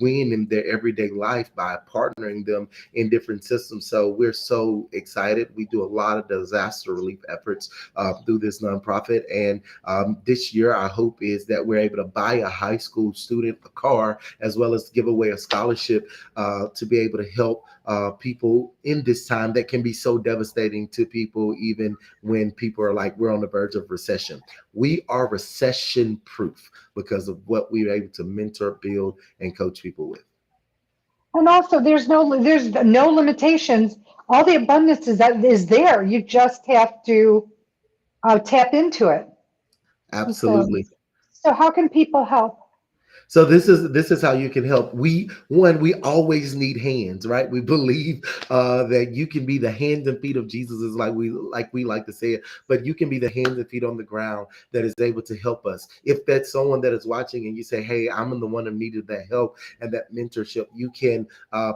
win in their everyday life by partnering them in different systems. So we're so excited. We do a lot of disaster relief efforts through this nonprofit. And this year, our hope is that we're able to buy a high school student a car as well as give away a scholarship to be able to help people in this time that can be so devastating to people, even when people are like, we're on the verge of recession. We are recession proof because of what we were able to mentor, build, and coach people with. And also, there's no limitations. All the abundance is there. You just have to tap into it. So, Absolutely. so how can people help? So this is how you can help. We always need hands, right? We believe that you can be the hands and feet of Jesus, is like we like to say it, but you can be the hands and feet on the ground that is able to help us. If that's someone that is watching and you say, "Hey, I'm the one who needed that help and that mentorship," you can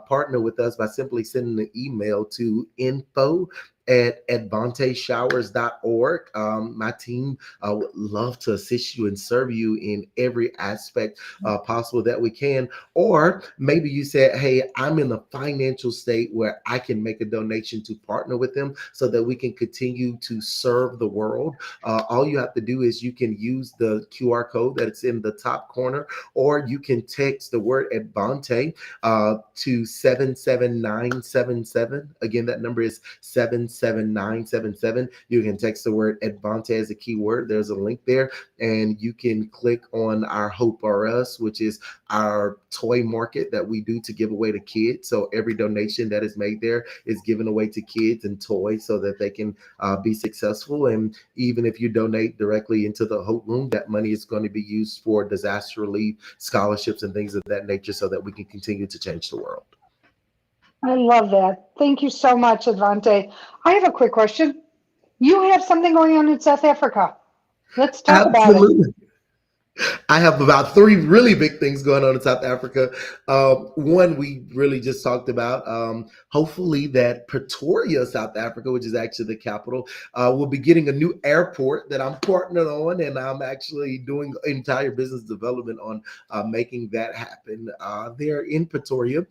partner with us by simply sending an email to info@advanteshowers.org. My team would love to assist you and serve you in every aspect possible that we can. Or maybe you said, hey, I'm in a financial state where I can make a donation to partner with them so that we can continue to serve the world. All you have to do is you can use the QR code that's in the top corner, or you can text the word Edvante to 77977. Again, that number is 77977. You can text the word Edvante as a keyword. There's a link there, and you can click on our Hope R Us, which is our toy market that we do to give away to kids. So every donation that is made there is given away to kids and toys so that they can be successful. And even if you donate directly into the Hope Room, that money is going to be used for disaster relief, scholarships, and things of that nature so that we can continue to change the world. I love that. Thank you so much, Advante. I have a quick question. You have something going on in South Africa. Let's talk about it. Absolutely. I have about three really big things going on in South Africa. One we really just talked about. Hopefully, that Pretoria, South Africa, which is actually the capital, will be getting a new airport that I'm partnered on, and I'm actually doing entire business development on making that happen. There in Pretoria.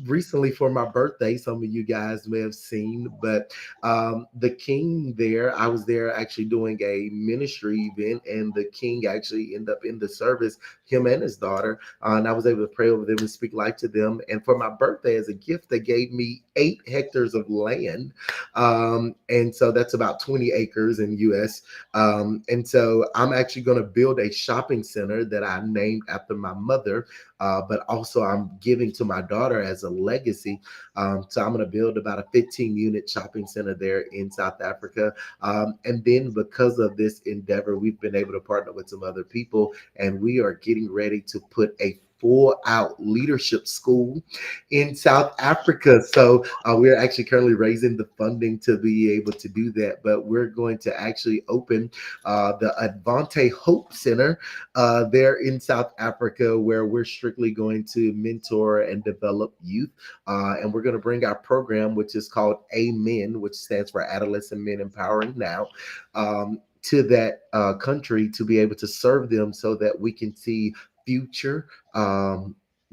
Recently for my birthday, some of you guys may have seen, but the king there, I was there actually doing a ministry event, and the king actually ended up in the service, him and his daughter, and I was able to pray over them and speak life to them. And for my birthday, as a gift, they gave me 8 hectares of land, and so that's about 20 acres in US. And so I'm actually going to build a shopping center that I named after my mother, but also I'm giving to my daughter as a legacy. So I'm going to build about a 15 unit shopping center there in South Africa. And then because of this endeavor, we've been able to partner with some other people, and we are getting ready to put a full out leadership school in South Africa. So we're actually currently raising the funding to be able to do that. But we're going to actually open the Edvante Hope Center there in South Africa, where we're strictly going to mentor and develop youth. And we're going to bring our program, which is called Amen, which stands for Adolescent Men Empowering Now. To that country to be able to serve them so that we can see future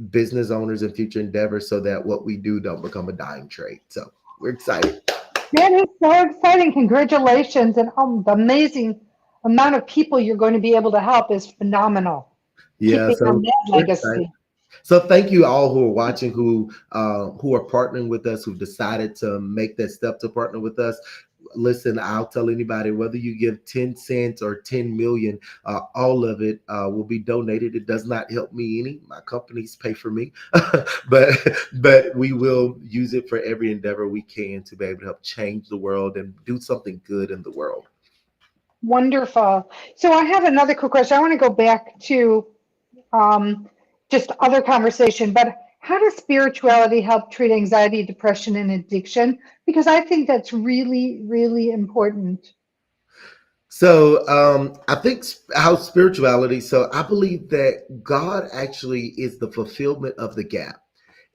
business owners and future endeavors so that what we do don't become a dying trade. So we're excited. That is so exciting. Congratulations. And the amazing amount of people you're going to be able to help is phenomenal. Yeah, Keeping on so that we're excited. legacy. So thank you all who are watching, who are partnering with us, who've decided to make that step to partner with us. Listen, I'll tell anybody, whether you give 10 cents or 10 million, all of it will be donated. It does not help me any. My companies pay for me, but we will use it for every endeavor we can to be able to help change the world and do something good in the world. Wonderful. So I have another quick question. I want to go back to um, just other conversation, but how does spirituality help treat anxiety, depression, and addiction? Because I think that's really, really important. So I think how spirituality. So I believe that God actually is the fulfillment of the gap.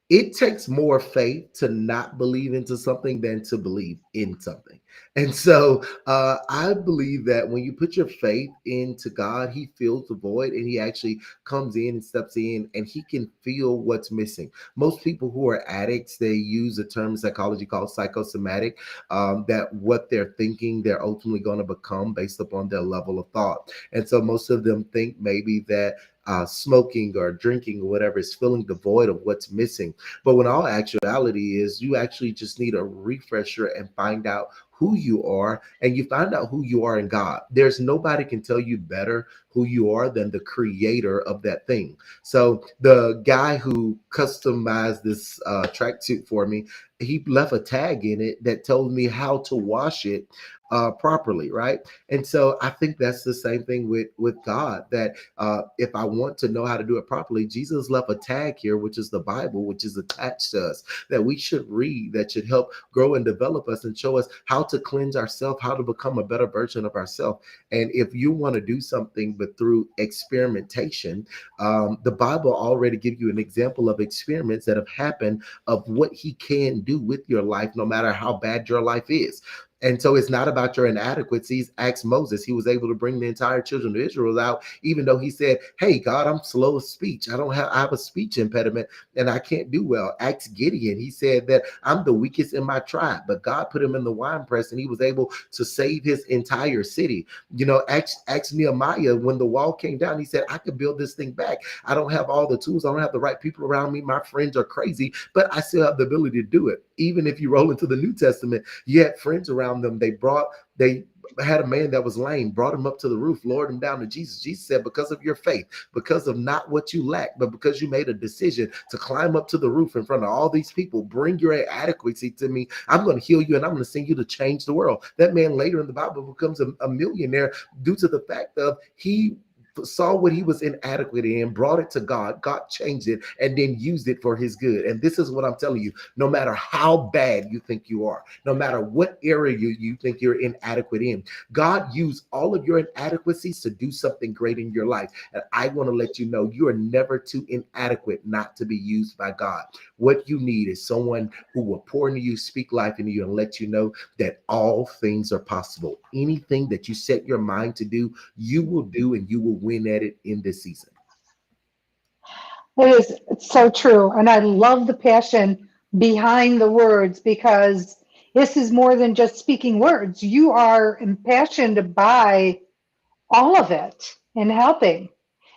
It takes more faith to not believe into something than to believe in something. And so I believe that when you put your faith into God, He fills the void, and He actually comes in and steps in, and He can feel what's missing. Most people who are addicts, they use a term in psychology called psychosomatic, that what they're thinking, they're ultimately going to become based upon their level of thought. And so most of them think maybe that smoking or drinking or whatever is filling the void of what's missing. But when all actuality is, you actually just need a refresher and find out who you are, and you find out who you are in God. There's nobody can tell you better who you are than the creator of that thing. So the guy who customized this tracksuit for me, he left a tag in it that told me how to wash it properly, right? And so I think that's the same thing with God, that if I want to know how to do it properly, Jesus left a tag here, which is the Bible, which is attached to us, that we should read, that should help grow and develop us and show us how to cleanse ourselves, how to become a better version of ourselves. And if you want to do something, but through experimentation, the Bible already gives you an example of experiments that have happened of what He can do with your life, no matter how bad your life is. And so it's not about your inadequacies. Ask Moses. He was able to bring the entire children of Israel out, even though he said, "Hey, God, I'm slow of speech. I have a speech impediment and I can't do well." Ask Gideon. He said that I'm the weakest in my tribe, but God put him in the wine press and he was able to save his entire city. Ask Nehemiah. When the wall came down, he said, "I could build this thing back. I don't have all the tools. I don't have the right people around me. My friends are crazy, but I still have the ability to do it." Even if you roll into the New Testament, you had friends around them. They had a man that was lame, brought him up to the roof, lowered him down to Jesus. Jesus said, "Because of your faith, because of not what you lack, but because you made a decision to climb up to the roof in front of all these people, bring your inadequacy to me. I'm going to heal you and I'm going to send you to change the world." That man later in the Bible becomes a millionaire due to the fact of he saw what he was inadequate in, brought it to God. God changed it and then used it for his good. And this is what I'm telling you: no matter how bad you think you are, no matter what area you think you're inadequate in, God used all of your inadequacies to do something great in your life. And I want to let you know, you are never too inadequate not to be used by God. What you need is someone who will pour into you, speak life into you, and let you know that all things are possible. Anything that you set your mind to do, you will do, and you will win at it in this season. It is, it's so true. And I love the passion behind the words because this is more than just speaking words. You are impassioned by all of it and helping.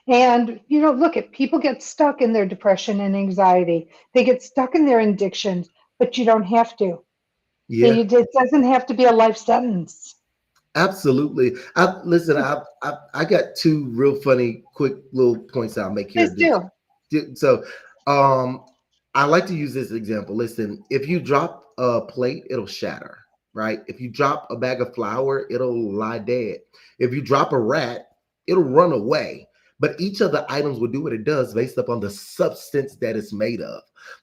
And, look at people get stuck in their depression and anxiety. They get stuck in their addictions, but you don't have to. Yeah, It doesn't have to be a life sentence. absolutely. Listen. I got two real funny, quick little points I'll make here. Please do. So, I like to use this example. Listen, if you drop a plate, it'll shatter, right? If you drop a bag of flour, it'll lie dead. If you drop a rat, it'll run away. But each of the items will do what it does based upon the substance that it's made of.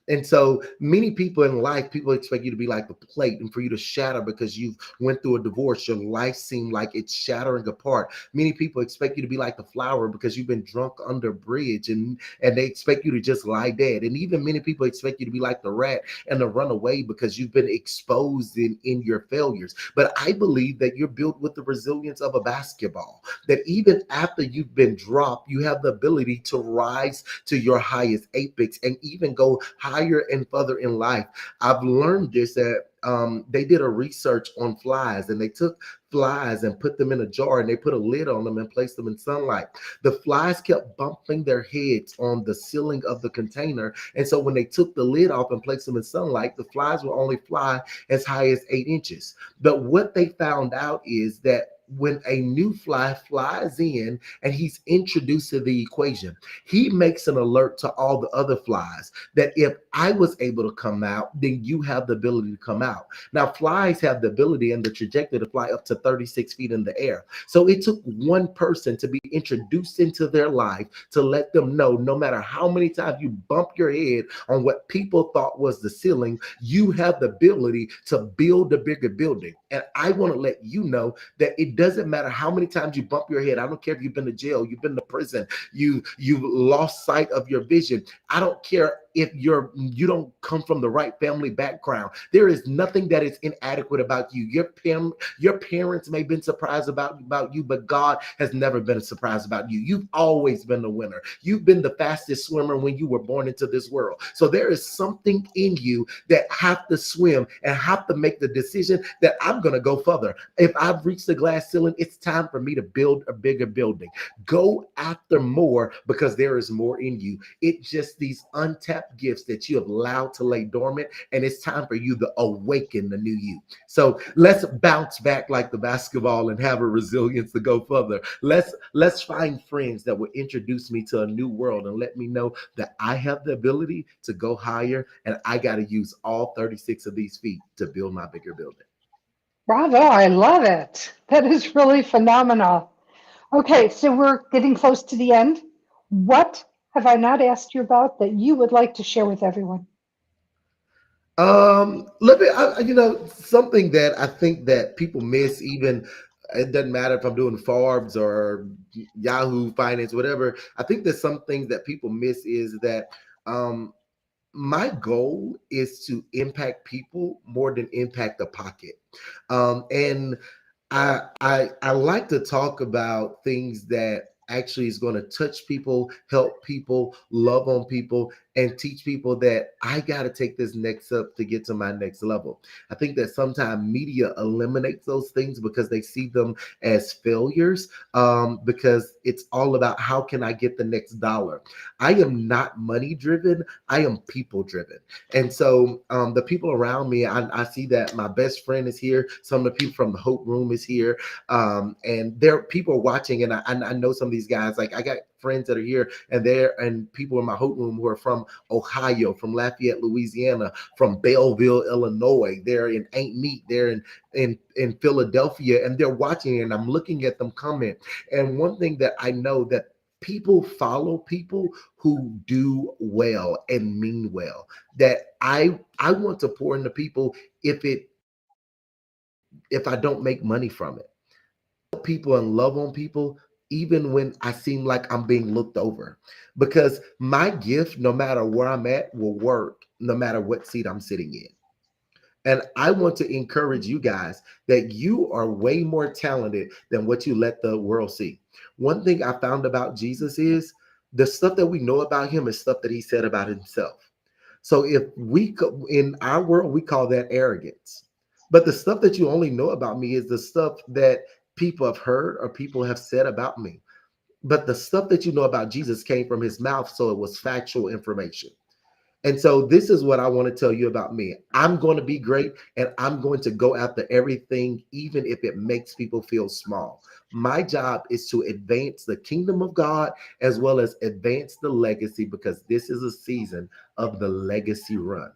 And so many people in life, people expect you to be like the plate and for you to shatter because you've went through a divorce. Your life seemed like it's shattering apart. Many people expect you to be like the flower because you've been drunk under a bridge, and they expect you to just lie dead. And even many people expect you to be like the rat and to run away because you've been exposed in your failures. But I believe that you're built with the resilience of a basketball, that even after you've been dropped, you have the ability to rise to your highest apex and even go higher and further in life. I've learned this that they did a research on flies, and they took flies and put them in a jar, and they put a lid on them and placed them in sunlight. The flies kept bumping their heads on the ceiling of the container, and so when they took the lid off and placed them in sunlight, the flies will only fly as high as 8 inches. But what they found out is that when a new fly flies in and he's introduced to the equation, he makes an alert to all the other flies that if I was able to come out, then you have the ability to come out. Now, flies have the ability and the trajectory to fly up to 36 feet in the air. So it took one person to be introduced into their life to let them know no matter how many times you bump your head on what people thought was the ceiling, you have the ability to build a bigger building. And I want to let you know that it doesn't matter how many times you bump your head. I don't care if you've been to jail, you've been to prison, you've lost sight of your vision. I don't care if you don't come from the right family background. There is nothing that is inadequate about you. Your parents may have been surprised about you, but God has never been surprised about you. You've always been the winner. You've been the fastest swimmer when you were born into this world. So there is something in you that have to swim and have to make the decision that I'm going to go further. If I've reached the glass ceiling, it's time for me to build a bigger building. Go after more because there is more in you. It's just these untapped gifts that you have allowed to lay dormant, and it's time for you to awaken the new you. So let's bounce back like the basketball and have a resilience to go further. Let's find friends that will introduce me to a new world and let me know that I have the ability to go higher, and I got to use all 36 of these feet to build my bigger building. Bravo. I love it. That is really phenomenal. Okay, so we're getting close to the end. What have I not asked you about that you would like to share with everyone? Let me, something that I think that people miss, even it doesn't matter if I'm doing Forbes or Yahoo Finance, whatever. I think there's some things that people miss is that, my goal is to impact people more than impact the pocket. And I like to talk about things that actually is going to touch people, help people, love on people, and teach people that I got to take this next up to get to my next level. I think that sometimes media eliminates those things because they see them as failures, because it's all about how can I get the next dollar. I am not money driven. I am people driven. And so the people around me, I see that my best friend is here. Some of the people from the Hope Room is here. And there are people watching, and I know some of these guys, like I got friends that are here, and people in my hope room who are from Ohio, from Lafayette, Louisiana, from Belleville, Illinois. They're in Ain't Meat. They're in Philadelphia, and they're watching, and I'm looking at them comment. And one thing that I know that people follow people who do well and mean well. That I want to pour into people if I don't make money from it. People and love on people even when I seem like I'm being looked over, because my gift, no matter where I'm at, will work no matter what seat I'm sitting in. And I want to encourage you guys that you are way more talented than what you let the world see. One thing I found about Jesus is the stuff that we know about him is stuff that he said about himself. So if in our world, we call that arrogance. But the stuff that you only know about me is the stuff that people have heard or people have said about me. But the stuff that you know about Jesus came from his mouth, so it was factual information. And so this is what I want to tell you about me. I'm going to be great, and I'm going to go after everything, even if it makes people feel small. My job is to advance the kingdom of God as well as advance the legacy, because this is a season of the legacy run.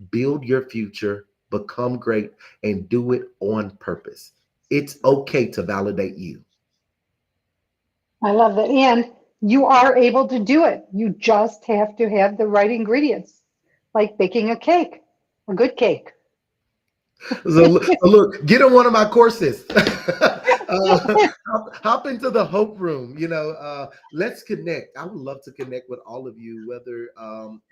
Build your future, become great, and do it on purpose. It's okay to validate you. I love that. And you are able to do it. You just have to have the right ingredients, like baking a cake, a good cake. So look, get in one of my courses. Hop into the hope room. Let's connect. I would love to connect with all of you, whether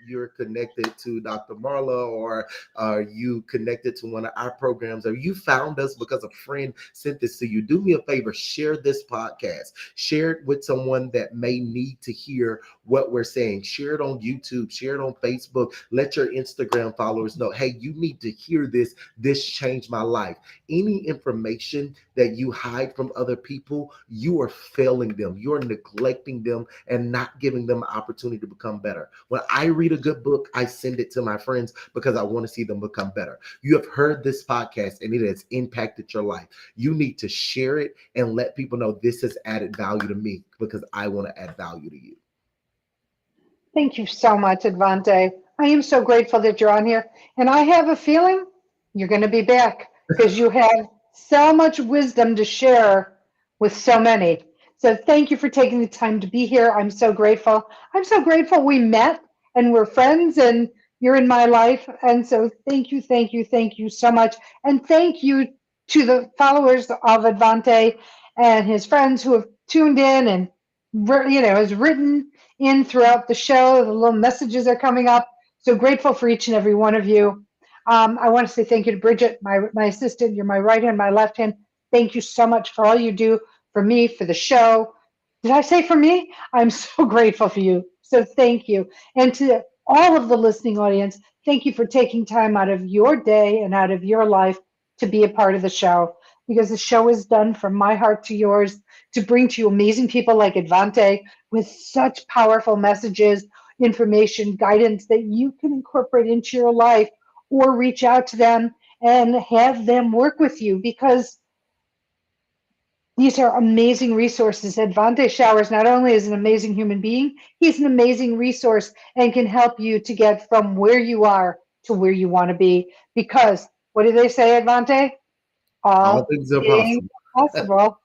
you're connected to Dr. Marla, or are you connected to one of our programs, or you found us because a friend sent this to you. Do me a favor, share this podcast. Share it with someone that may need to hear what we're saying. Share it on YouTube, share it on Facebook. Let your Instagram followers know, hey, you need to hear this. This changed my life. Any information that you hide from other people, you are failing them. You're neglecting them and not giving them an opportunity to become better. When I read a good book, I send it to my friends because I want to see them become better. You have heard this podcast and it has impacted your life. You need to share it and let people know this has added value to me, because I want to add value to you. Thank you so much, Edvante. I am so grateful that you're on here. And I have a feeling you're going to be back because you have so much wisdom to share with so many. So thank you for taking the time to be here. I'm so grateful. I'm so grateful we met and we're friends and you're in my life. And so thank you, thank you, thank you so much. And thank you to the followers of Edvante and his friends who have tuned in and has written in throughout the show. The little messages are coming up. So grateful for each and every one of you. I want to say thank you to Bridget, my assistant. You're my right hand, my left hand. Thank you so much for all you do for me, for the show. Did I say for me? I'm so grateful for you. So thank you. And to all of the listening audience, thank you for taking time out of your day and out of your life to be a part of the show, because the show is done from my heart to yours to bring to you amazing people like Edvante with such powerful messages, information, guidance that you can incorporate into your life, or reach out to them and have them work with you, because these are amazing resources. Edvante Showers not only is an amazing human being, he's an amazing resource and can help you to get from where you are to where you want to be. Because what do they say, Edvante? All All things are things possible. are possible.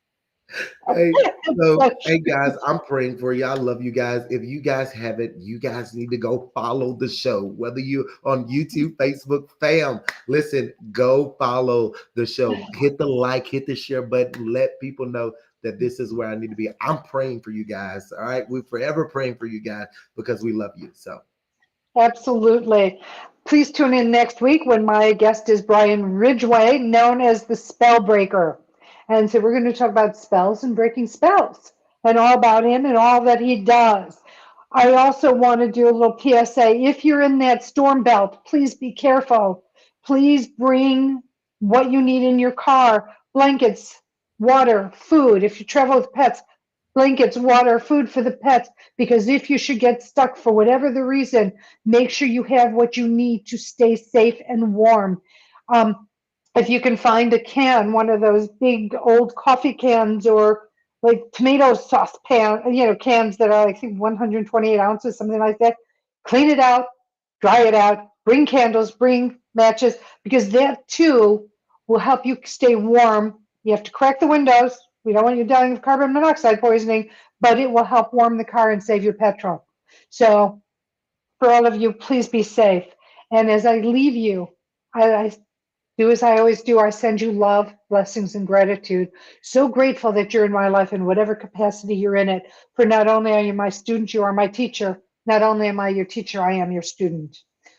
Hey, so So hey guys, I'm praying for you. I love you guys. If you guys haven't, you guys need to go follow the show. Whether you on YouTube, Facebook, fam, listen, go follow the show. Hit the like, hit the share button. Let people know that this is where I need to be. I'm praying for you guys. All right, we're forever praying for you guys because we love you. So absolutely. Please tune in next week when my guest is Brian Ridgway, known as the Spell Breaker. And so we're going to talk about spells and breaking spells and all about him and all that he does. I also want to do a little PSA. If you're in that storm belt, please be careful. Please bring what you need in your car: blankets, water, food. If you travel with pets, blankets, water, food for the pets, because if you should get stuck for whatever the reason, make sure you have what you need to stay safe and warm. If you can find a can, one of those big old coffee cans or like tomato sauce cans that are, I think, 128 ounces, something like that. Clean it out, dry it out, bring candles, bring matches, because that too will help you stay warm. You have to crack the windows. We don't want you dying of carbon monoxide poisoning, but it will help warm the car and save your petrol. So for all of you, please be safe. And as I leave you, I do as I always do. I send you love, blessings, and gratitude. So grateful that you're in my life in whatever capacity you're in it. For not only are you my student, you are my teacher. Not only am I your teacher, I am your student.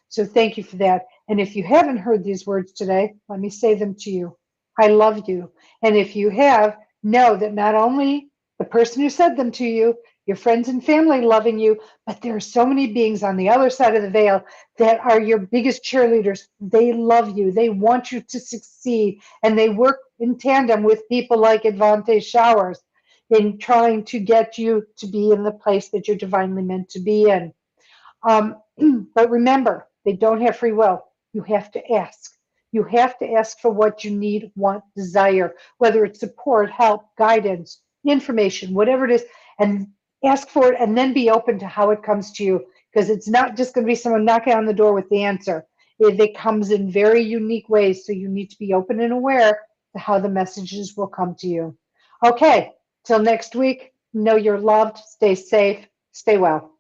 So thank you for that. And if you haven't heard these words today, let me say them to you. I love you. And if you have, know that not only the person who said them to you, your friends and family loving you, but there are so many beings on the other side of the veil that are your biggest cheerleaders. They love you. They want you to succeed. And they work in tandem with people like Edvante Showers in trying to get you to be in the place that you're divinely meant to be in. Um, but remember, they don't have free will. You have to ask. You have to ask for what you need, want, desire, whether it's support, help, guidance, information, whatever it is, and ask for it and then be open to how it comes to you, because it's not just going to be someone knocking on the door with the answer. It comes in very unique ways, so you need to be open and aware to how the messages will come to you. Okay, till next week, know you're loved, stay safe, stay well.